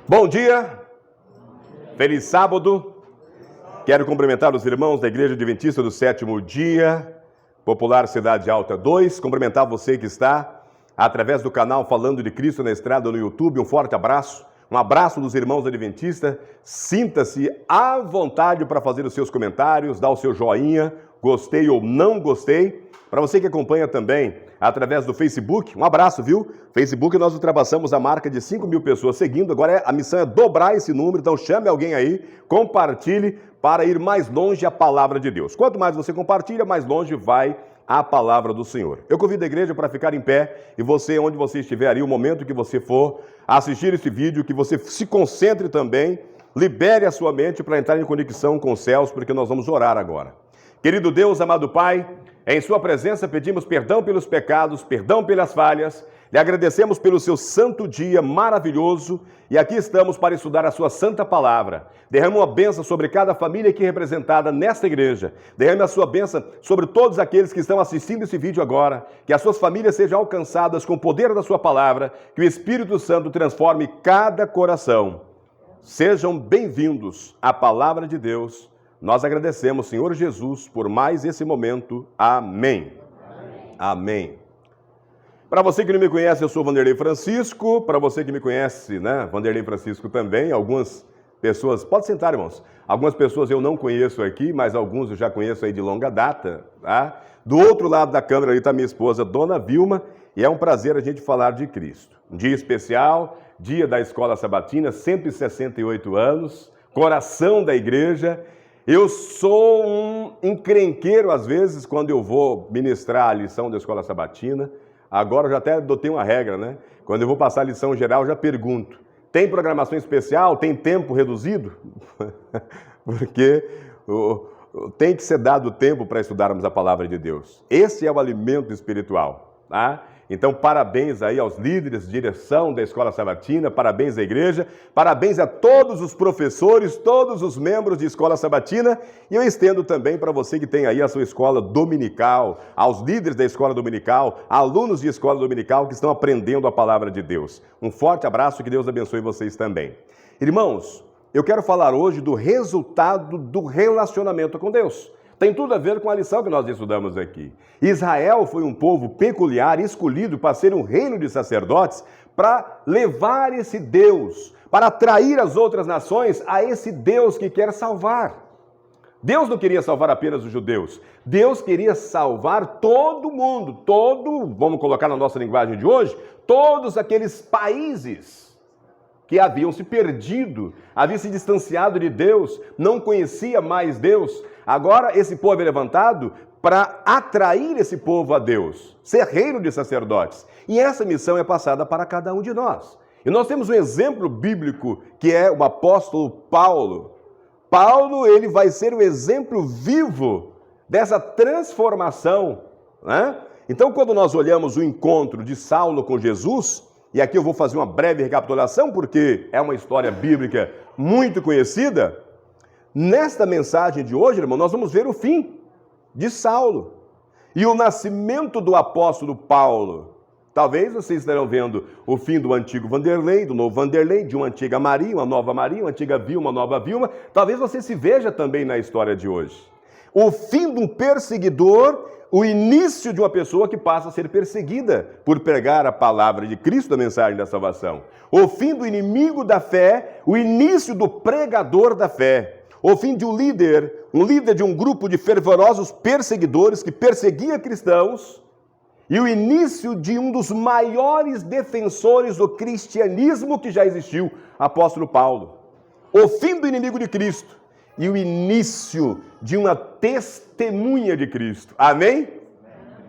Bom dia, feliz sábado. Quero cumprimentar os irmãos da Igreja Adventista do Sétimo Dia, Popular Cidade Alta 2. Cumprimentar você que está através do canal Falando de Cristo na Estrada no YouTube. Um forte abraço. Um abraço dos irmãos adventistas. Sinta-se à vontade para fazer os seus comentários, dar o seu joinha, gostei ou não gostei. Para você que acompanha também através do Facebook, um abraço, viu? Facebook, nós ultrapassamos a marca de 5.000 pessoas seguindo. Agora a missão é dobrar esse número, então chame alguém aí, compartilhe para ir mais longe a palavra de Deus. Quanto mais você compartilha, mais longe vai a palavra do Senhor. Eu convido a igreja para ficar em pé e você, onde você estiver ali, o momento que você for assistir esse vídeo, que você se concentre também, libere a sua mente para entrar em conexão com os céus, porque nós vamos orar agora. Querido Deus, amado Pai, em sua presença pedimos perdão pelos pecados, perdão pelas falhas, lhe agradecemos pelo seu santo dia maravilhoso e aqui estamos para estudar a sua santa palavra. Derrame uma bênção sobre cada família aqui representada nesta igreja. Derrame a sua bênção sobre todos aqueles que estão assistindo esse vídeo agora, que as suas famílias sejam alcançadas com o poder da sua palavra, que o Espírito Santo transforme cada coração. Sejam bem-vindos à palavra de Deus. Nós agradecemos, Senhor Jesus, por mais esse momento. Amém. Amém. Amém. Para você que não me conhece, eu sou Vanderlei Francisco. Para você que me conhece, né, Vanderlei Francisco também. Algumas pessoas, pode sentar, irmãos. Algumas pessoas eu não conheço aqui, mas alguns eu já conheço aí de longa data, tá? Do outro lado da câmera ali está minha esposa, Dona Vilma, e é um prazer a gente falar de Cristo. Um dia especial, dia da Escola Sabatina, 168 anos, coração da igreja. Eu sou um encrenqueiro, às vezes, quando eu vou ministrar a lição da Escola Sabatina. Agora eu já até adotei uma regra, né? Quando eu vou passar a lição geral, eu já pergunto: tem programação especial? Tem tempo reduzido? Porque tem que ser dado tempo para estudarmos a palavra de Deus. Esse é o alimento espiritual, tá? Então, parabéns aí aos líderes de direção da Escola Sabatina, parabéns à igreja, parabéns a todos os professores, todos os membros de Escola Sabatina, e eu estendo também para você que tem aí a sua escola dominical, aos líderes da escola dominical, alunos de escola dominical que estão aprendendo a palavra de Deus. Um forte abraço, que Deus abençoe vocês também. Irmãos, eu quero falar hoje do resultado do relacionamento com Deus. Tem tudo a ver com a lição que nós estudamos aqui. Israel foi um povo peculiar, escolhido para ser um reino de sacerdotes, para levar esse Deus, para atrair as outras nações a esse Deus que quer salvar. Deus não queria salvar apenas os judeus. Deus queria salvar todo mundo, vamos colocar na nossa linguagem de hoje, todos aqueles países que haviam se perdido, haviam se distanciado de Deus, não conhecia mais Deus. Agora esse povo é levantado para atrair esse povo a Deus, ser reino de sacerdotes. E essa missão é passada para cada um de nós. E nós temos um exemplo bíblico que é o apóstolo Paulo. Paulo, ele vai ser o exemplo vivo dessa transformação, né? Então, quando nós olhamos o encontro de Saulo com Jesus, e aqui eu vou fazer uma breve recapitulação, porque é uma história bíblica muito conhecida. Nesta mensagem de hoje, irmão, nós vamos ver o fim de Saulo e o nascimento do apóstolo Paulo. Talvez vocês estarão vendo o fim do antigo Vanderlei, do novo Vanderlei, de uma antiga Maria, uma nova Maria, uma antiga Vilma, uma nova Vilma. Talvez você se veja também na história de hoje. O fim de um perseguidor, o início de uma pessoa que passa a ser perseguida por pregar a palavra de Cristo, da mensagem da salvação. O fim do inimigo da fé, o início do pregador da fé. O fim de um líder de um grupo de fervorosos perseguidores que perseguia cristãos, e o início de um dos maiores defensores do cristianismo que já existiu, apóstolo Paulo. O fim do inimigo de Cristo e o início de uma testemunha de Cristo. Amém?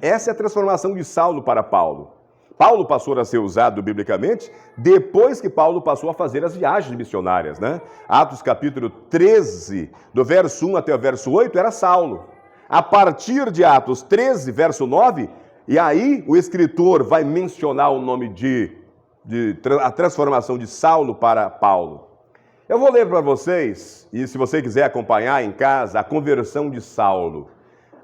Essa é a transformação de Saulo para Paulo. Paulo passou a ser usado biblicamente depois que Paulo passou a fazer as viagens missionárias, né? Atos capítulo 13, do verso 1 até o verso 8, era Saulo. A partir de Atos 13, verso 9, e aí o escritor vai mencionar o nome a transformação de Saulo para Paulo. Eu vou ler para vocês, e se você quiser acompanhar em casa, a conversão de Saulo.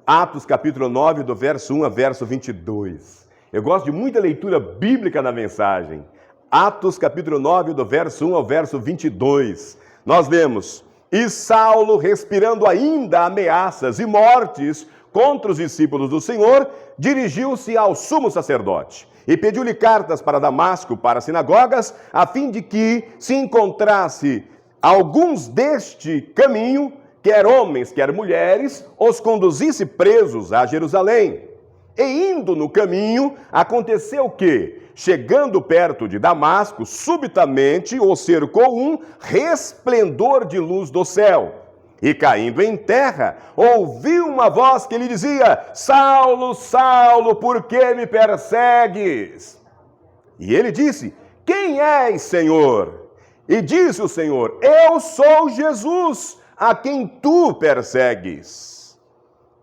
Atos capítulo 9, do verso 1 a verso 22. Eu gosto de muita leitura bíblica na mensagem. Atos capítulo 9, do verso 1 ao verso 22. Nós lemos: e Saulo, respirando ainda ameaças e mortes contra os discípulos do Senhor, dirigiu-se ao sumo sacerdote e pediu-lhe cartas para Damasco, para as sinagogas, a fim de que se encontrasse alguns deste caminho, quer homens, quer mulheres, os conduzisse presos a Jerusalém. E indo no caminho, aconteceu que, chegando perto de Damasco, subitamente o cercou um resplendor de luz do céu. E caindo em terra, ouviu uma voz que lhe dizia: Saulo, Saulo, por que me persegues? E ele disse: quem és, Senhor? E disse o Senhor: eu sou Jesus, a quem tu persegues.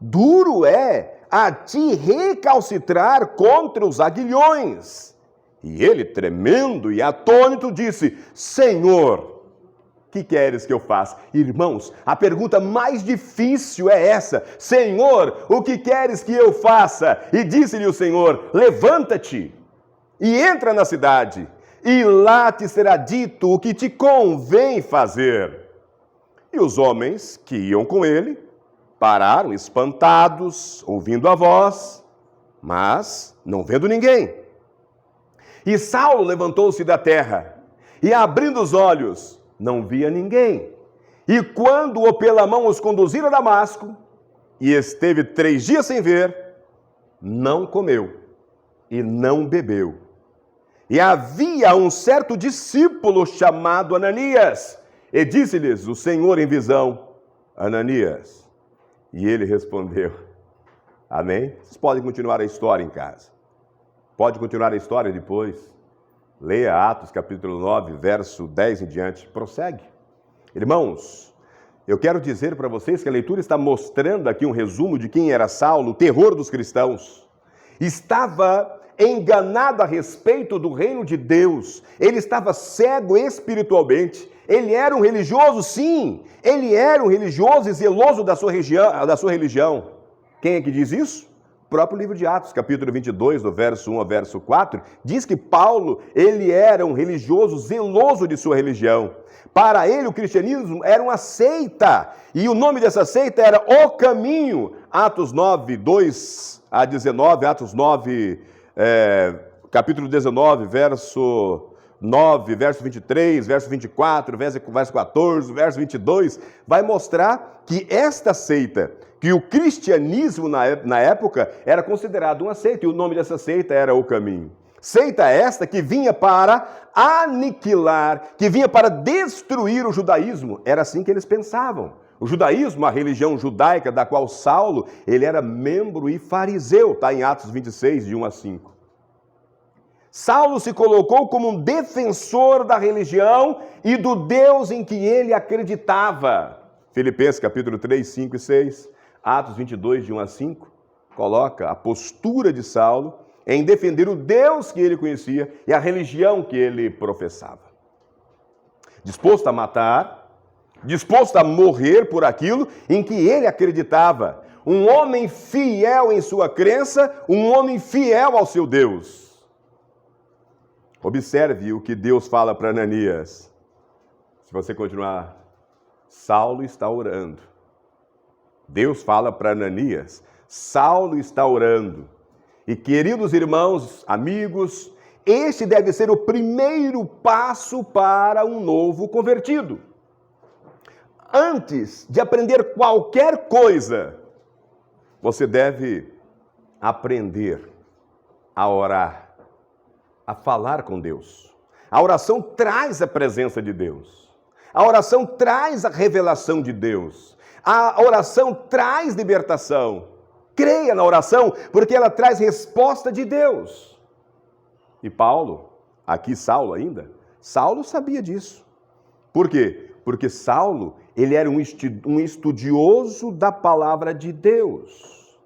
Duro é a ti recalcitrar contra os aguilhões. E ele, tremendo e atônito, disse: Senhor, o que queres que eu faça? Irmãos, a pergunta mais difícil é essa: Senhor, o que queres que eu faça? E disse-lhe o Senhor: levanta-te e entra na cidade, e lá te será dito o que te convém fazer. E os homens que iam com ele pararam espantados, ouvindo a voz, mas não vendo ninguém. E Saulo levantou-se da terra, e abrindo os olhos, não via ninguém. E quando-o pela mão os conduziram a Damasco, e esteve 3 dias sem ver, não comeu e não bebeu. E havia um certo discípulo chamado Ananias, e disse-lhes o Senhor em visão: Ananias. E ele respondeu: amém? Vocês podem continuar a história em casa. Pode continuar a história depois. Leia Atos capítulo 9, verso 10 em diante. Prossegue. Irmãos, eu quero dizer para vocês que a leitura está mostrando aqui um resumo de quem era Saulo, o terror dos cristãos. Estava enganado a respeito do reino de Deus. Ele estava cego espiritualmente. Ele era um religioso, sim. Ele era um religioso e zeloso da sua religião. Quem é que diz isso? O próprio livro de Atos, capítulo 22, do verso 1 ao verso 4, diz que Paulo, ele era um religioso zeloso de sua religião. Para ele, o cristianismo era uma seita, e o nome dessa seita era O Caminho. Atos 9, 2 a 19, Atos 9, capítulo 19, verso 9, verso 23, verso 24, verso 14, verso 22, vai mostrar que esta seita, que o cristianismo na época era considerado uma seita, e o nome dessa seita era O Caminho. Seita esta que vinha para aniquilar, que vinha para destruir o judaísmo. Era assim que eles pensavam. O judaísmo, a religião judaica da qual Saulo, ele era membro e fariseu, está em Atos 26, de 1 a 5. Saulo se colocou como um defensor da religião e do Deus em que ele acreditava. Filipenses capítulo 3, 5 e 6, Atos 22, de 1 a 5, coloca a postura de Saulo em defender o Deus que ele conhecia e a religião que ele professava. Disposto a matar, disposto a morrer por aquilo em que ele acreditava. Um homem fiel em sua crença, um homem fiel ao seu Deus. Observe o que Deus fala para Ananias. Se você continuar, Saulo está orando. Deus fala para Ananias, Saulo está orando. E queridos irmãos, amigos, este deve ser o primeiro passo para um novo convertido. Antes de aprender qualquer coisa, você deve aprender a orar, a falar com Deus. A oração traz a presença de Deus. A oração traz a revelação de Deus. A oração traz libertação. Creia na oração, porque ela traz resposta de Deus. E Paulo, aqui Saulo ainda, Saulo sabia disso. Por quê? Porque Saulo, ele era um estudioso da palavra de Deus.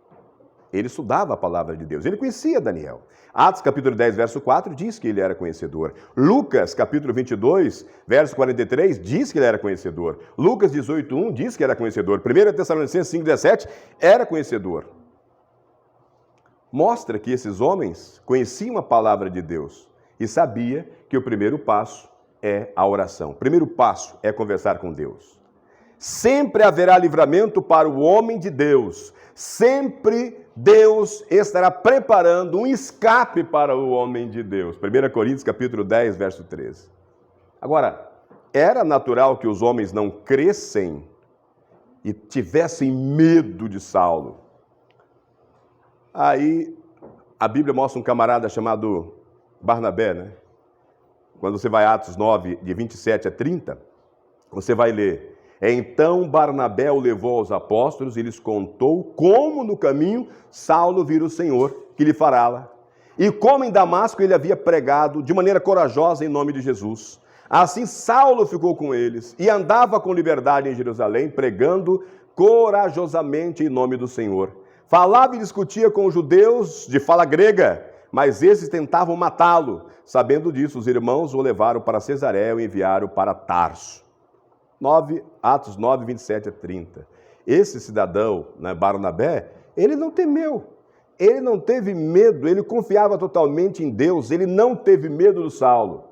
Ele estudava a palavra de Deus, ele conhecia Daniel. Atos capítulo 10, verso 4, diz que ele era conhecedor. Lucas capítulo 22, verso 43, diz que ele era conhecedor. Lucas 18, 1 diz que era conhecedor. 1 Tessalonicenses 5, 17, era conhecedor. Mostra que esses homens conheciam a palavra de Deus. e sabia que o primeiro passo é a oração. O primeiro passo é conversar com Deus. Sempre haverá livramento para o homem de Deus. Sempre Deus estará preparando um escape para o homem de Deus. 1 Coríntios capítulo 10, verso 13. Agora, era natural que os homens não crescem e tivessem medo de Saulo. Aí, a Bíblia mostra um camarada chamado Barnabé, né? Quando você vai a Atos 9, de 27 a 30, você vai ler: então Barnabé o levou aos apóstolos e lhes contou como no caminho Saulo vira o Senhor, que lhe fará, e como em Damasco ele havia pregado de maneira corajosa em nome de Jesus. Assim Saulo ficou com eles e andava com liberdade em Jerusalém, pregando corajosamente em nome do Senhor. Falava e discutia com os judeus de fala grega, mas esses tentavam matá-lo. Sabendo disso, os irmãos o levaram para Cesareia e enviaram para Tarso. Atos 9, 27 a 30. Esse cidadão, né, Barnabé, ele não temeu, ele não teve medo, ele confiava totalmente em Deus, ele não teve medo do Saulo.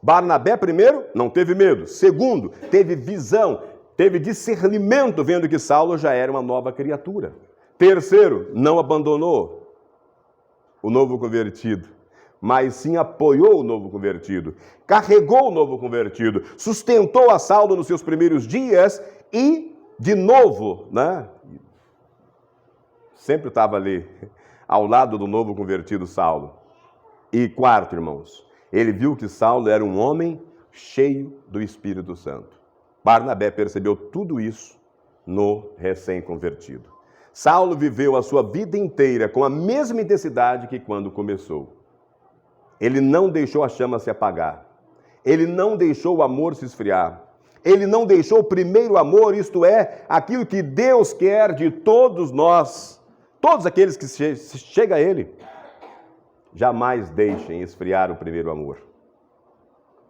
Barnabé, primeiro, não teve medo. Segundo, teve visão, teve discernimento, vendo que Saulo já era uma nova criatura. Terceiro, não abandonou o novo convertido, mas sim apoiou o novo convertido, carregou o novo convertido, sustentou a Saulo nos seus primeiros dias e, de novo, né, sempre estava ali, ao lado do novo convertido Saulo. E quarto, irmãos, ele viu que Saulo era um homem cheio do Espírito Santo. Barnabé percebeu tudo isso no recém-convertido. Saulo viveu a sua vida inteira com a mesma intensidade que quando começou. Ele não deixou a chama se apagar. Ele não deixou o amor se esfriar. Ele não deixou o primeiro amor, isto é, aquilo que Deus quer de todos nós, todos aqueles que chegam a Ele. Jamais deixem esfriar o primeiro amor.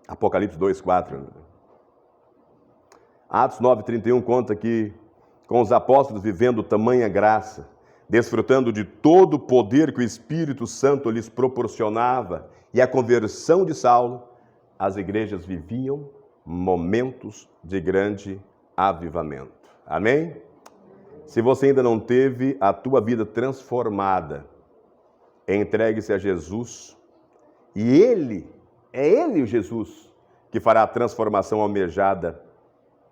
Apocalipse 2, 4. Atos 9, 31 conta que, com os apóstolos vivendo tamanha graça, desfrutando de todo o poder que o Espírito Santo lhes proporcionava e a conversão de Saulo, as igrejas viviam momentos de grande avivamento. Amém? Se você ainda não teve a tua vida transformada, entregue-se a Jesus e é Ele o Jesus que fará a transformação almejada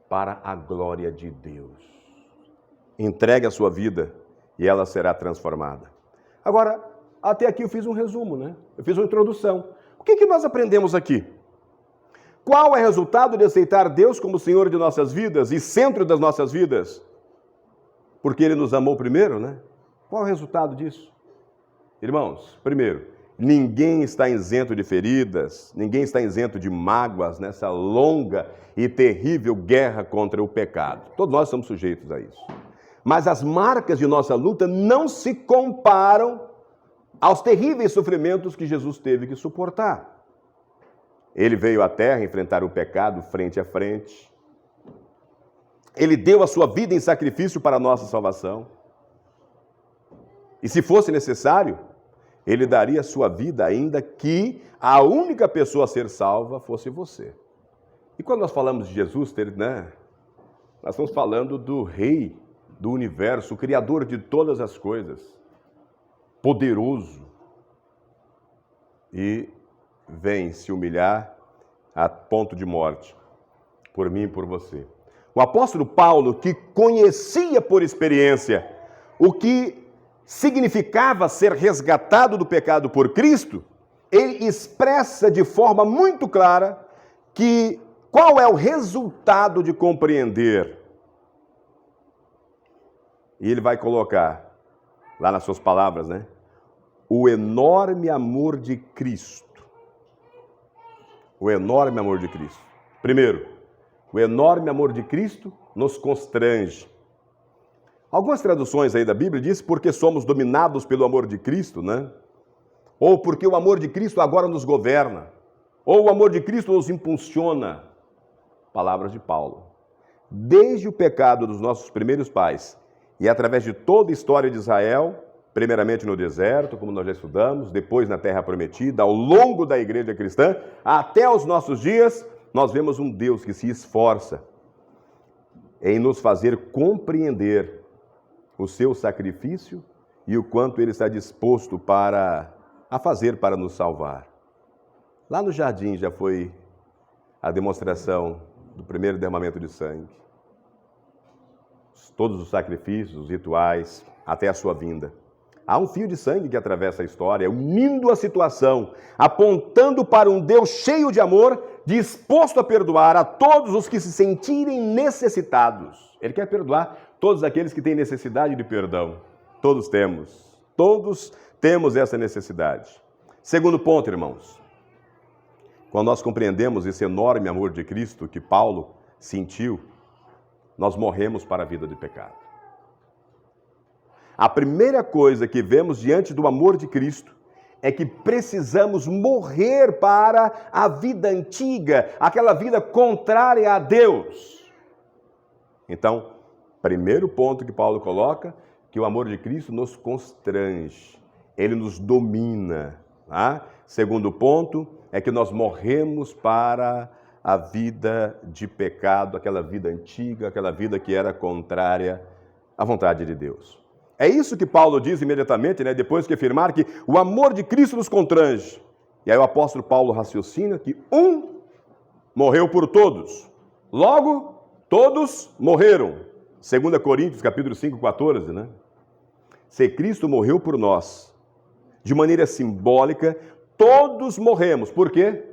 para a glória de Deus. Entregue a sua vida e ela será transformada. Agora, até aqui eu fiz um resumo, né? Eu fiz uma introdução. O que nós aprendemos aqui? Qual é o resultado de aceitar Deus como Senhor de nossas vidas e centro das nossas vidas? Porque Ele nos amou primeiro, né? Qual é o resultado disso? Irmãos, primeiro, ninguém está isento de feridas, ninguém está isento de mágoas nessa longa e terrível guerra contra o pecado. Todos nós somos sujeitos a isso. Mas as marcas de nossa luta não se comparam aos terríveis sofrimentos que Jesus teve que suportar. Ele veio à terra enfrentar o pecado frente a frente. Ele deu a sua vida em sacrifício para a nossa salvação. E se fosse necessário, Ele daria a sua vida ainda que a única pessoa a ser salva fosse você. E quando nós falamos de Jesus, né, nós estamos falando do Rei do universo, o Criador de todas as coisas, poderoso, e vem se humilhar a ponto de morte, por mim e por você. O apóstolo Paulo, que conhecia por experiência o que significava ser resgatado do pecado por Cristo, ele expressa de forma muito clara que qual é o resultado de compreender. E ele vai colocar, lá nas suas palavras, né? O enorme amor de Cristo. O enorme amor de Cristo. Primeiro, o enorme amor de Cristo nos constrange. Algumas traduções aí da Bíblia dizem porque somos dominados pelo amor de Cristo, né? Ou porque o amor de Cristo agora nos governa. Ou o amor de Cristo nos impulsiona. Palavras de Paulo. Desde o pecado dos nossos primeiros pais e através de toda a história de Israel, primeiramente no deserto, como nós já estudamos, depois na Terra Prometida, ao longo da igreja cristã, até os nossos dias, nós vemos um Deus que se esforça em nos fazer compreender o seu sacrifício e o quanto ele está disposto a fazer para nos salvar. Lá no jardim já foi a demonstração do primeiro derramamento de sangue. Todos os sacrifícios, os rituais, até a sua vinda. Há um fio de sangue que atravessa a história, unindo a situação, apontando para um Deus cheio de amor, disposto a perdoar a todos os que se sentirem necessitados. Ele quer perdoar todos aqueles que têm necessidade de perdão. Todos temos essa necessidade. Segundo ponto, irmãos. Quando nós compreendemos esse enorme amor de Cristo que Paulo sentiu, nós morremos para a vida de pecado. A primeira coisa que vemos diante do amor de Cristo é que precisamos morrer para a vida antiga, aquela vida contrária a Deus. Então, primeiro ponto que Paulo coloca, que o amor de Cristo nos constrange, ele nos domina. Tá? Segundo ponto é que nós morremos para a vida de pecado, aquela vida antiga, aquela vida que era contrária à vontade de Deus. É isso que Paulo diz imediatamente, né, depois que afirmar que o amor de Cristo nos constrange. E aí o apóstolo Paulo raciocina que um morreu por todos, logo todos morreram. 2 Coríntios capítulo 5, 14, né? Se Cristo morreu por nós, de maneira simbólica, todos morremos. Por quê?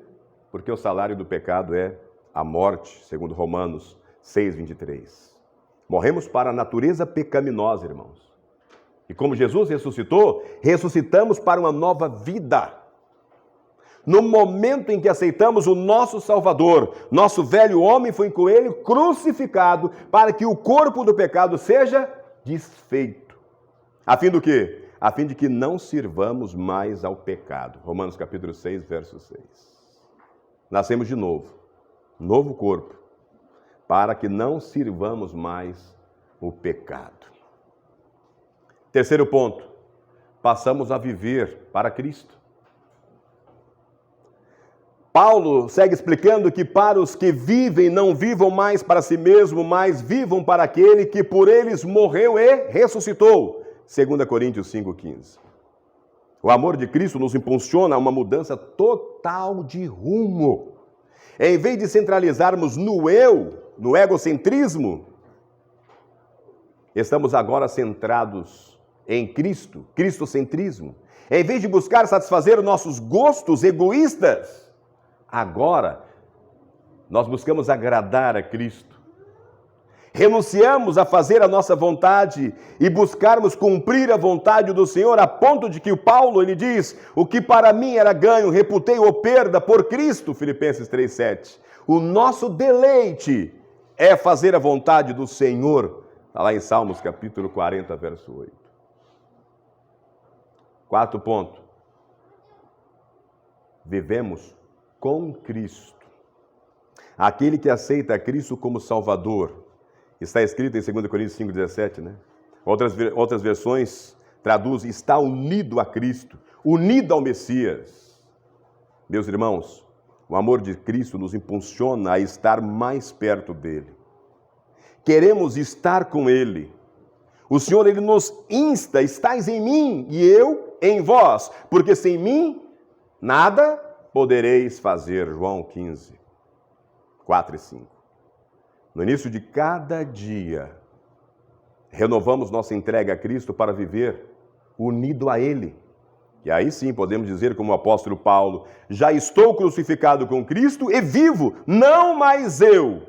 Porque o salário do pecado é a morte, segundo Romanos 6, 23. Morremos para a natureza pecaminosa, irmãos. E como Jesus ressuscitou, ressuscitamos para uma nova vida. No momento em que aceitamos o nosso Salvador, nosso velho homem foi com ele crucificado para que o corpo do pecado seja desfeito. A fim do quê? A fim de que não sirvamos mais ao pecado. Romanos capítulo 6, verso 6. Nascemos de novo, novo corpo, para que não sirvamos mais o pecado. Terceiro ponto, passamos a viver para Cristo. Paulo segue explicando que para os que vivem, não vivam mais para si mesmo, mas vivam para aquele que por eles morreu e ressuscitou. 2 Coríntios 5,15. O amor de Cristo nos impulsiona a uma mudança total de rumo. Em vez de centralizarmos no eu, no egocentrismo, estamos agora centrados em Cristo, cristocentrismo. Em vez de buscar satisfazer nossos gostos egoístas, agora nós buscamos agradar a Cristo. Renunciamos a fazer a nossa vontade e buscarmos cumprir a vontade do Senhor, a ponto de que o Paulo, ele diz, o que para mim era ganho, reputei-o perda por Cristo, Filipenses 3,7. O nosso deleite é fazer a vontade do Senhor, está lá em Salmos capítulo 40, verso 8. Quarto ponto, vivemos com Cristo. Aquele que aceita Cristo como Salvador, está escrito em 2 Coríntios 5,17, né? Outras versões traduzem, está unido a Cristo, unido ao Messias. Meus irmãos, o amor de Cristo nos impulsiona a estar mais perto dele. Queremos estar com ele. O Senhor, ele nos insta, estais em mim e eu em vós, porque sem mim nada podereis fazer. João 15, 4 e 5. No início de cada dia, renovamos nossa entrega a Cristo para viver unido a Ele. E aí sim podemos dizer, como o apóstolo Paulo, já estou crucificado com Cristo e vivo, não mais eu,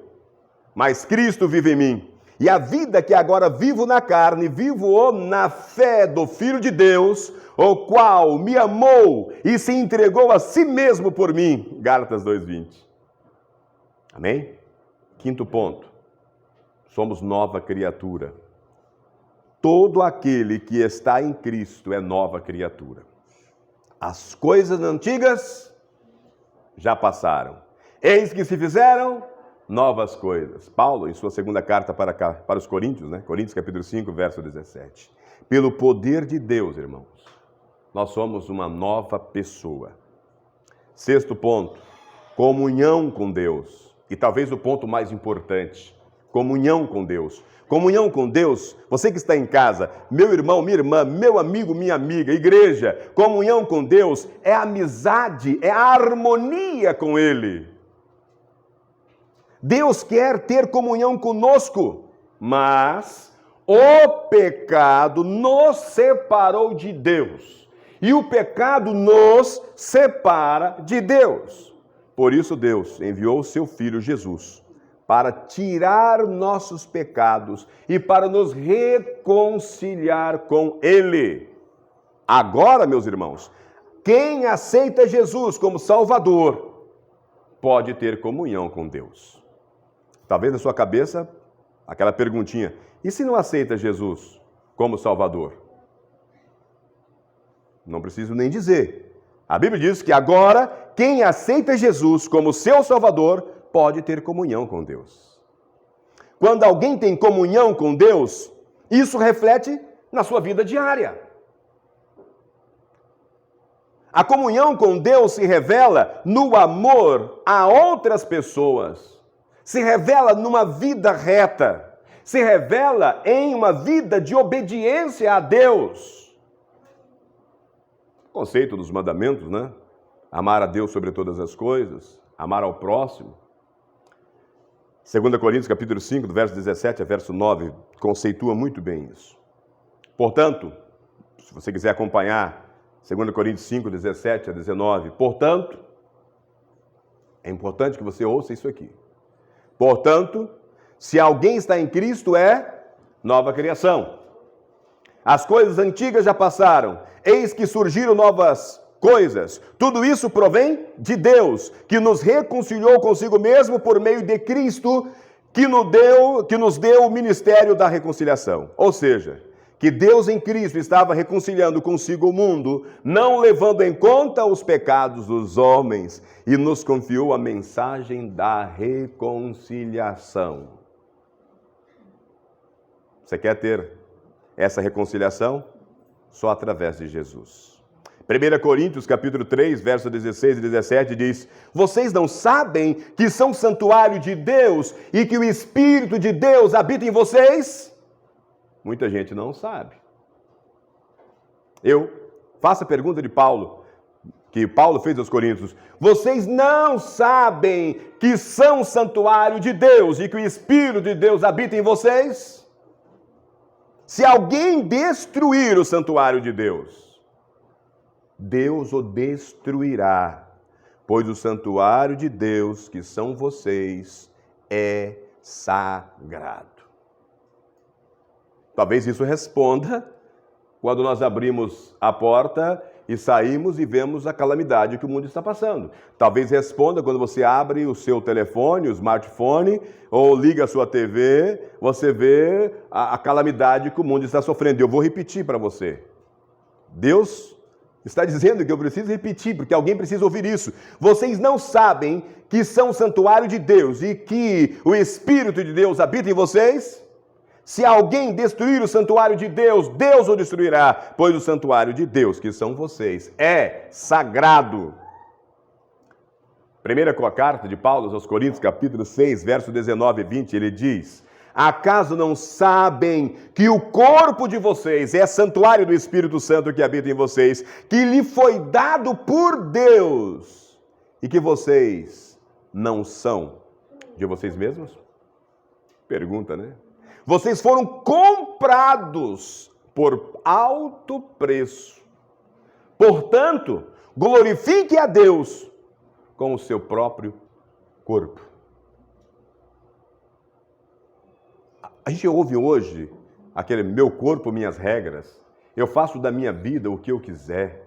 mas Cristo vive em mim. E a vida que agora vivo na carne, vivo na fé do Filho de Deus, o qual me amou e se entregou a si mesmo por mim. Gálatas 2:20. Amém? Quinto ponto, somos nova criatura. Todo aquele que está em Cristo é nova criatura. As coisas antigas já passaram. Eis que se fizeram novas coisas. Paulo, em sua segunda carta para os Coríntios, né? Coríntios capítulo 5, verso 17. Pelo poder de Deus, irmãos, nós somos uma nova pessoa. Sexto ponto, comunhão com Deus. E talvez o ponto mais importante, comunhão com Deus. Comunhão com Deus, você que está em casa, meu irmão, minha irmã, meu amigo, minha amiga, igreja, comunhão com Deus é amizade, é harmonia com Ele. Deus quer ter comunhão conosco, mas o pecado nos separou de Deus. E o pecado nos separa de Deus. Por isso Deus enviou o seu Filho Jesus para tirar nossos pecados e para nos reconciliar com Ele. Agora, meus irmãos, quem aceita Jesus como Salvador pode ter comunhão com Deus. Talvez na sua cabeça, aquela perguntinha, e se não aceita Jesus como Salvador? Não preciso nem dizer. A Bíblia diz que agora, quem aceita Jesus como seu Salvador pode ter comunhão com Deus. Quando alguém tem comunhão com Deus, isso reflete na sua vida diária. A comunhão com Deus se revela no amor a outras pessoas, se revela numa vida reta, se revela em uma vida de obediência a Deus. O conceito dos mandamentos, né? Amar a Deus sobre todas as coisas, amar ao próximo. 2 Coríntios capítulo 5, do verso 17 a verso 9, conceitua muito bem isso. Portanto, se você quiser acompanhar 2 Coríntios 5, 17 a 19, portanto, é importante que você ouça isso aqui. Portanto, se alguém está em Cristo, é nova criação. As coisas antigas já passaram, eis que surgiram novas coisas. Tudo isso provém de Deus, que nos reconciliou consigo mesmo por meio de Cristo, que nos deu o ministério da reconciliação. Ou seja, que Deus em Cristo estava reconciliando consigo o mundo, não levando em conta os pecados dos homens, e nos confiou a mensagem da reconciliação. Você quer ter essa reconciliação? Só através de Jesus. 1 Coríntios capítulo 3, verso 16 e 17 diz: vocês não sabem que são santuário de Deus e que o Espírito de Deus habita em vocês? Muita gente não sabe. Eu faço a pergunta de Paulo, que Paulo fez aos Coríntios: vocês não sabem que são santuário de Deus e que o Espírito de Deus habita em vocês? Se alguém destruir o santuário de Deus, Deus o destruirá, pois o santuário de Deus, que são vocês, é sagrado. Talvez isso responda quando nós abrimos a porta e saímos e vemos a calamidade que o mundo está passando. Talvez responda quando você abre o seu telefone, o smartphone, ou liga a sua TV, você vê a calamidade que o mundo está sofrendo. Eu vou repetir para você. Deus está dizendo que eu preciso repetir, porque alguém precisa ouvir isso. Vocês não sabem que são santuário de Deus e que o Espírito de Deus habita em vocês? Se alguém destruir o santuário de Deus, Deus o destruirá, pois o santuário de Deus, que são vocês, é sagrado. Primeira carta de Paulo aos Coríntios, capítulo 6, verso 19 e 20, ele diz: acaso não sabem que o corpo de vocês é santuário do Espírito Santo que habita em vocês, que lhe foi dado por Deus, e que vocês não são de vocês mesmos? Pergunta, né? Vocês foram comprados por alto preço. Portanto, glorifique a Deus com o seu próprio corpo. A gente ouve hoje aquele meu corpo, minhas regras. Eu faço da minha vida o que eu quiser.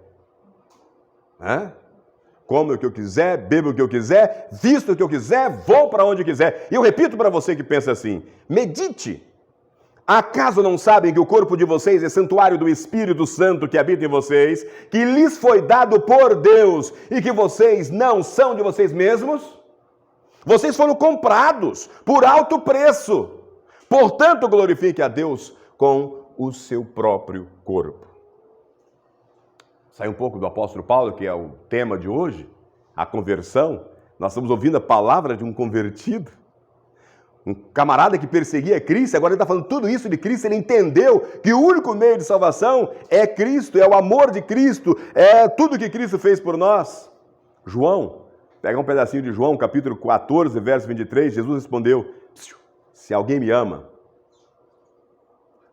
Como o que eu quiser, bebo o que eu quiser, visto o que eu quiser, vou para onde eu quiser. E eu repito para você que pensa assim: medite. Acaso não sabem que o corpo de vocês é santuário do Espírito Santo que habita em vocês, que lhes foi dado por Deus e que vocês não são de vocês mesmos? Vocês foram comprados por alto preço. Portanto, glorifique a Deus com o seu próprio corpo. Sai um pouco do apóstolo Paulo, que é o tema de hoje, a conversão. Nós estamos ouvindo a palavra de um convertido, um camarada que perseguia Cristo, agora ele está falando tudo isso de Cristo. Ele entendeu que o único meio de salvação é Cristo, é o amor de Cristo, é tudo que Cristo fez por nós. João, pega um pedacinho de João, capítulo 14, verso 23, Jesus respondeu: se alguém me ama,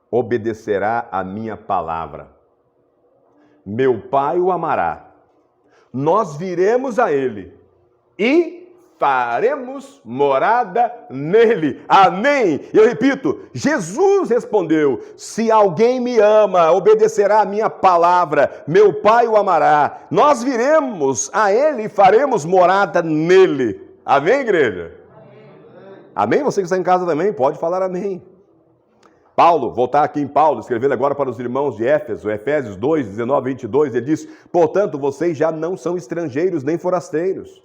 obedecerá a minha palavra. Meu Pai o amará. Nós viremos a ele e faremos morada nele. Amém? Eu repito, Jesus respondeu: se alguém me ama, obedecerá a minha palavra. Meu Pai o amará. Nós viremos a ele e faremos morada nele. Amém, igreja? Amém? Você que está em casa também, pode falar amém. Paulo, voltar aqui em Paulo, escrevendo agora para os irmãos de Éfeso, Efésios 2, 19 e 22, ele diz: portanto, vocês já não são estrangeiros nem forasteiros,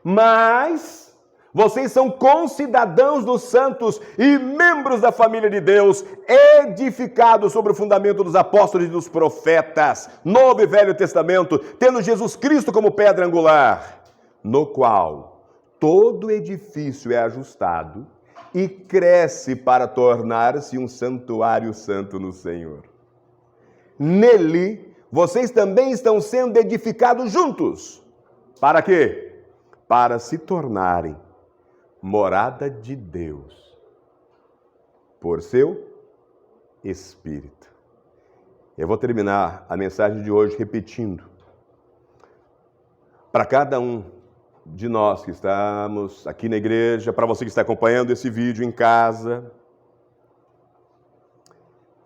mas vocês são concidadãos dos santos e membros da família de Deus, edificados sobre o fundamento dos apóstolos e dos profetas, Novo e Velho Testamento, tendo Jesus Cristo como pedra angular, no qual todo edifício é ajustado e cresce para tornar-se um santuário santo no Senhor. Nele, vocês também estão sendo edificados juntos. Para quê? Para se tornarem morada de Deus, por seu Espírito. Eu vou terminar a mensagem de hoje repetindo. Para cada um de nós que estamos aqui na igreja, para você que está acompanhando esse vídeo em casa,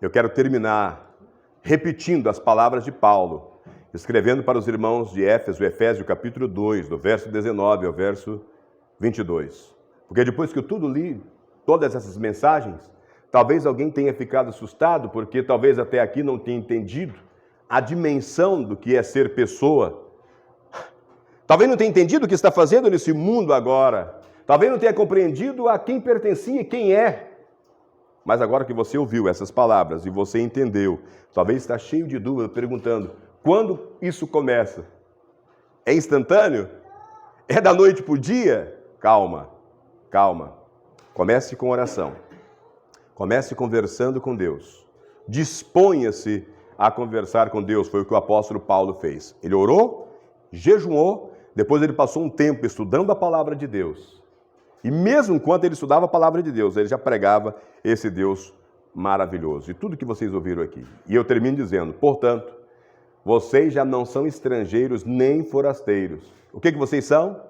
eu quero terminar repetindo as palavras de Paulo, escrevendo para os irmãos de Éfeso, Efésios capítulo 2, do verso 19 ao verso 22. Porque depois que eu tudo li, todas essas mensagens, talvez alguém tenha ficado assustado, porque talvez até aqui não tenha entendido a dimensão do que é ser pessoa. Talvez não tenha entendido o que está fazendo nesse mundo agora. Talvez não tenha compreendido a quem pertencia e quem é. Mas agora que você ouviu essas palavras e você entendeu, talvez está cheio de dúvida, perguntando: quando isso começa? É instantâneo? É da noite para o dia? Calma, calma. Comece com oração. Comece conversando com Deus. Disponha-se a conversar com Deus. Foi o que o apóstolo Paulo fez. Ele orou, jejuou, depois ele passou um tempo estudando a palavra de Deus. E mesmo enquanto ele estudava a palavra de Deus, ele já pregava esse Deus maravilhoso. E tudo que vocês ouviram aqui. E eu termino dizendo: portanto, vocês já não são estrangeiros nem forasteiros. O que vocês são?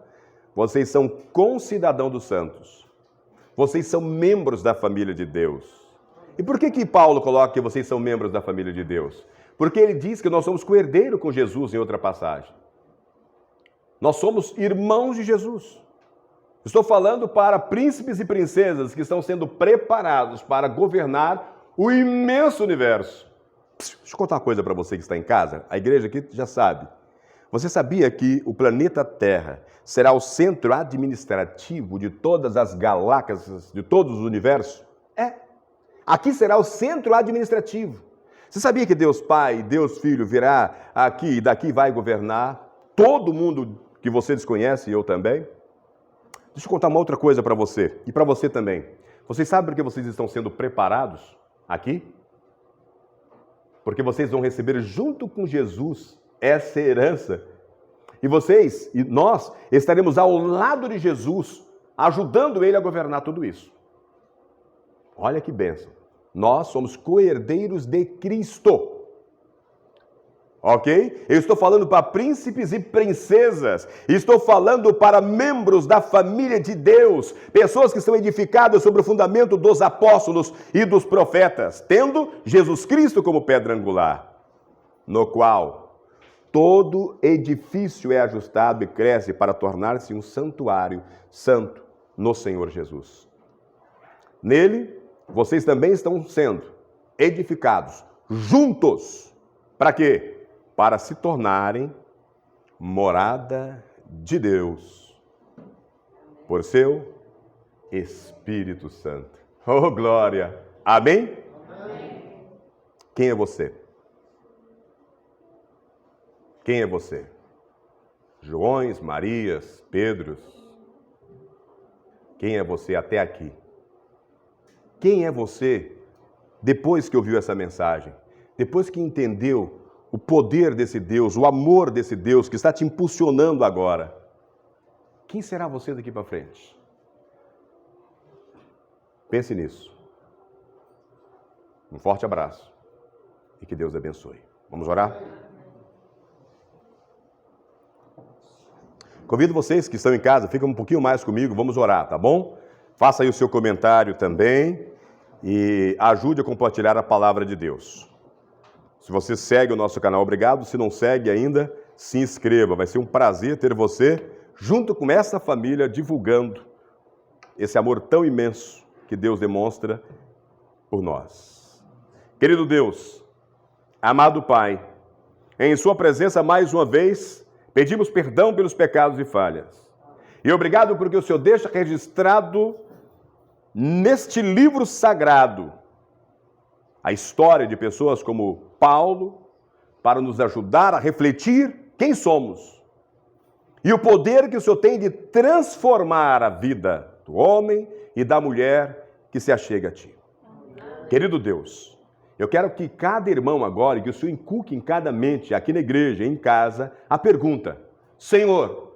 Vocês são concidadãos dos santos. Vocês são membros da família de Deus. E por que Paulo coloca que vocês são membros da família de Deus? Porque ele diz que nós somos co-herdeiros com Jesus em outra passagem. Nós somos irmãos de Jesus. Estou falando para príncipes e princesas que estão sendo preparados para governar o imenso universo. Deixa eu contar uma coisa para você que está em casa. A igreja aqui já sabe. Você sabia que o planeta Terra será o centro administrativo de todas as galáxias, de todos os universos? É. Aqui será o centro administrativo. Você sabia que Deus Pai, Deus Filho virá aqui e daqui vai governar todo mundo que você desconhece e eu também? Deixa eu contar uma outra coisa para você e para você também. Vocês sabem por que vocês estão sendo preparados aqui? Porque vocês vão receber junto com Jesus essa herança. E vocês e nós estaremos ao lado de Jesus, ajudando ele a governar tudo isso. Olha que bênção. Nós somos co-herdeiros de Cristo. Ok? Eu estou falando para príncipes e princesas. Estou falando para membros da família de Deus. Pessoas que são edificadas sobre o fundamento dos apóstolos e dos profetas, tendo Jesus Cristo como pedra angular, no qual todo edifício é ajustado e cresce para tornar-se um santuário santo no Senhor Jesus. Nele, vocês também estão sendo edificados juntos. Para quê? Para se tornarem morada de Deus, por seu Espírito Santo. Oh, glória! Amém? Amém. Quem é você? Quem é você? Joões, Marias, Pedros? Quem é você até aqui? Quem é você depois que ouviu essa mensagem? Depois que entendeu o poder desse Deus, o amor desse Deus que está te impulsionando agora? Quem será você daqui para frente? Pense nisso. Um forte abraço e que Deus abençoe. Vamos orar? Convido vocês que estão em casa, fiquem um pouquinho mais comigo, vamos orar, tá bom? Faça aí o seu comentário também e ajude a compartilhar a palavra de Deus. Se você segue o nosso canal, obrigado. Se não segue ainda, se inscreva. Vai ser um prazer ter você junto com essa família divulgando esse amor tão imenso que Deus demonstra por nós. Querido Deus, amado Pai, em sua presença mais uma vez, pedimos perdão pelos pecados e falhas. E obrigado porque o Senhor deixa registrado neste livro sagrado a história de pessoas como Paulo, para nos ajudar a refletir quem somos. E o poder que o Senhor tem de transformar a vida do homem e da mulher que se achega a Ti. Querido Deus, eu quero que cada irmão agora, que o Senhor inculque em cada mente, aqui na igreja, em casa, a pergunta: Senhor,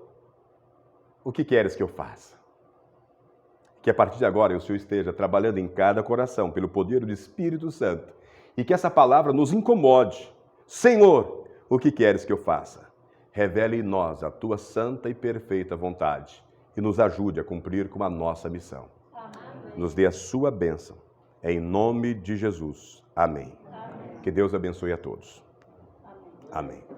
o que queres que eu faça? Que a partir de agora o Senhor esteja trabalhando em cada coração, pelo poder do Espírito Santo, e que essa palavra nos incomode. Senhor, o que queres que eu faça? Revele em nós a Tua santa e perfeita vontade e nos ajude a cumprir com a nossa missão. Nos dê a Sua bênção. Em nome de Jesus. Amém. Que Deus abençoe a todos. Amém.